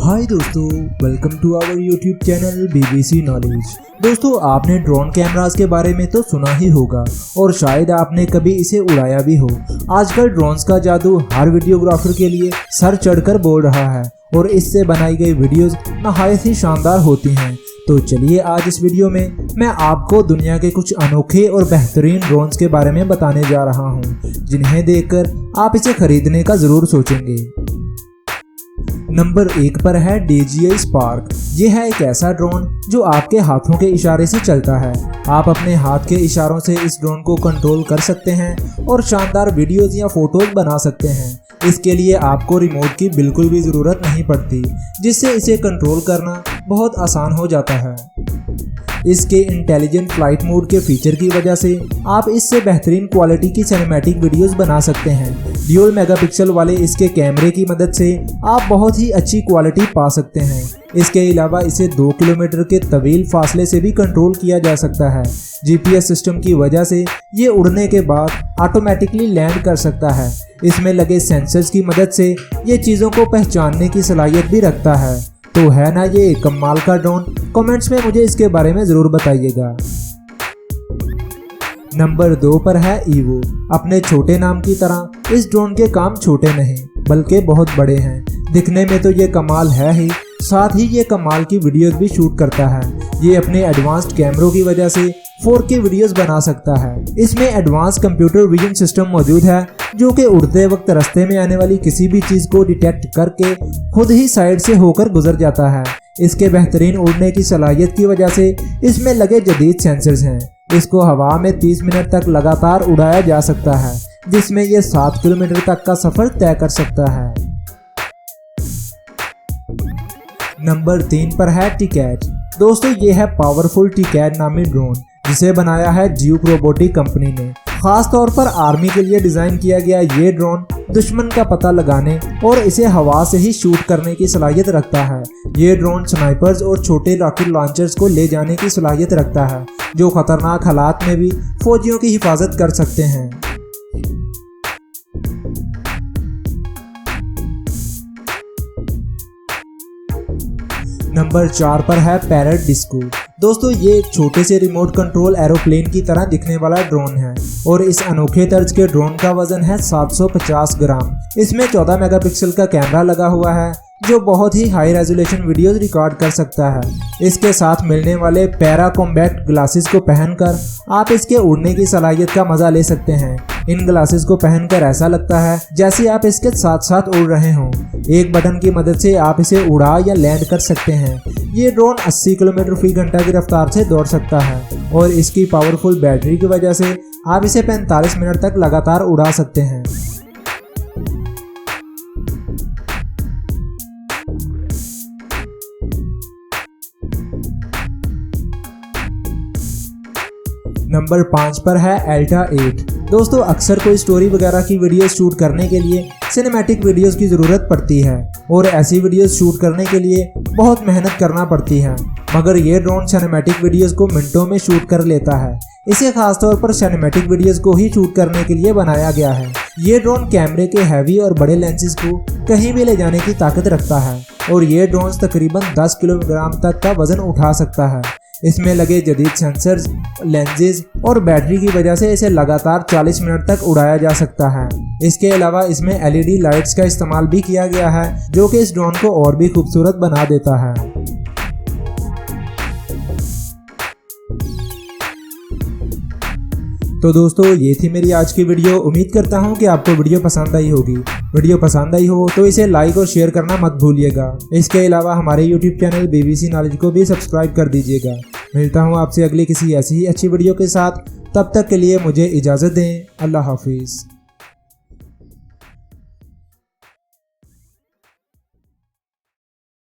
हाय दोस्तों, welcome to our YouTube channel BBC knowledge. दोस्तों, आपने ड्रोन कैमरास के बारे में तो सुना ही होगा और शायद आपने कभी इसे उड़ाया भी हो। आजकल ड्रोन्स का जादू हर वीडियोग्राफर के लिए सर चढ़कर बोल रहा है और इससे बनाई गई वीडियोस नहायत ही शानदार होती हैं। तो चलिए आज इस वीडियो में मैं आपको दुनिया के कुछ अनोखे और बेहतरीन ड्रोन्स के बारे में बताने जा रहा हूँ, जिन्हें देखकर आप इसे खरीदने का जरूर सोचेंगे। नंबर 1 पर है DJI Spark। ये है एक ऐसा ड्रोन जो आपके हाथों के इशारे से चलता है। आप अपने हाथ के इशारों से इस ड्रोन को कंट्रोल कर सकते हैं और शानदार वीडियोस या फोटोज बना सकते हैं। इसके लिए आपको रिमोट की बिल्कुल भी ज़रूरत नहीं पड़ती, जिससे इसे कंट्रोल करना बहुत आसान हो जाता है। इसके इंटेलिजेंट फ्लाइट मोड के फीचर की वजह से आप इससे बेहतरीन क्वालिटी की सिनेमैटिक वीडियोस बना सकते हैं। ड्यूल मेगापिक्सल वाले इसके कैमरे की मदद से आप बहुत ही अच्छी क्वालिटी पा सकते हैं। इसके अलावा इसे 2 किलोमीटर के तवील फासले से भी कंट्रोल किया जा सकता है। GPS सिस्टम की वजह से ये उड़ने के बाद ऑटोमेटिकली लैंड कर सकता है। इसमें लगे सेंसर्स की मदद से ये चीज़ों को पहचानने की सलाहियत भी रखता है। तो है ना ये कमाल का ड्रोन? कमेंट्स में मुझे इसके बारे में ज़रूर बताइएगा। नंबर 2 पर है ईवो। अपने छोटे नाम की तरह इस ड्रोन के काम छोटे नहीं बल्कि बहुत बड़े हैं। दिखने में तो ये कमाल है ही, साथ ही ये कमाल की वीडियोस भी शूट करता है। ये अपने एडवांस्ड कैमरों की वजह से 4K वीडियोस बना सकता है। इसमें एडवांस कंप्यूटर विजन सिस्टम मौजूद है जो कि उड़ते वक्त रास्ते में आने वाली किसी भी चीज़ को डिटेक्ट करके खुद ही साइड से होकर गुजर जाता है। इसके बेहतरीन उड़ने की सलाहियत की वजह से इसमें लगे जदीद सेंसर्स हैं। इसको हवा में 30 मिनट तक लगातार उड़ाया जा सकता है, जिसमें यह 7 किलोमीटर तक का सफर तय कर सकता है। नंबर 3 पर है टिकैट। दोस्तों, ये है पावरफुल टिकैट नामी ड्रोन, जिसे बनाया है ज्यूक रोबोटिक कंपनी ने। खास तौर पर आर्मी के लिए डिजाइन किया गया ये ड्रोन दुश्मन का पता लगाने और इसे हवा से ही शूट करने की सलाहियत रखता है। ये ड्रोन स्नाइपर्स और छोटे रॉकेट लॉन्चर्स को ले जाने की सलाहियत रखता है, जो खतरनाक हालात में भी फौजियों की हिफाजत कर सकते हैं। नंबर 4 पर है पैरट डिस्को। दोस्तों, ये एक छोटे से रिमोट कंट्रोल एरोप्लेन की तरह दिखने वाला ड्रोन है और इस अनोखे तर्ज के ड्रोन का वजन है 750 ग्राम। इसमें 14 मेगापिक्सल का कैमरा लगा हुआ है जो बहुत ही हाई रेजोल्यूशन वीडियोस रिकॉर्ड कर सकता है। इसके साथ मिलने वाले पैरा कॉम्बैट ग्लासेस को पहनकर आप इसके उड़ने की सलाहियत का मजा ले सकते हैं। इन ग्लासेस को पहनकर ऐसा लगता है जैसे आप इसके साथ साथ उड़ रहे हों। एक बटन की मदद से आप इसे उड़ा या लैंड कर सकते हैं। ये ड्रोन 80 किलोमीटर फी घंटा की रफ्तार से दौड़ सकता है और इसकी पावरफुल बैटरी की वजह से आप इसे 45 मिनट तक लगातार उड़ा सकते हैं। नंबर 5 पर है एल्टा 8। दोस्तों, अक्सर कोई स्टोरी वगैरह की वीडियोस शूट करने के लिए सिनेमैटिक वीडियोस की ज़रूरत पड़ती है और ऐसी वीडियोस शूट करने के लिए बहुत मेहनत करना पड़ती है, मगर ये ड्रोन सिनेमैटिक वीडियोस को मिनटों में शूट कर लेता है। इसे खासतौर पर सिनेमैटिक वीडियोस को ही शूट करने के लिए बनाया गया है। ये ड्रोन कैमरे के हैवी और बड़े लेंसेज को कहीं भी ले जाने की ताकत रखता है और ये ड्रोन तकरीबन 10 किलोग्राम तक का वजन उठा सकता है। इसमें लगे जदीद सेंसर्स, लेंसेज और बैटरी की वजह से इसे लगातार 40 मिनट तक उड़ाया जा सकता है। इसके अलावा इसमें LED लाइट्स का इस्तेमाल भी किया गया है, जो कि इस ड्रोन को और भी खूबसूरत बना देता है। तो दोस्तों, ये थी मेरी आज की वीडियो। उम्मीद करता हूँ कि आपको वीडियो पसंद आई होगी। वीडियो पसंद आई हो तो इसे लाइक और शेयर करना मत भूलिएगा। इसके अलावा हमारे YouTube चैनल BBC नॉलेज को भी सब्सक्राइब कर दीजिएगा। मिलता हूँ आपसे अगली किसी ऐसी ही अच्छी वीडियो के साथ। तब तक के लिए मुझे इजाज़त दें। अल्लाह हाफिज़।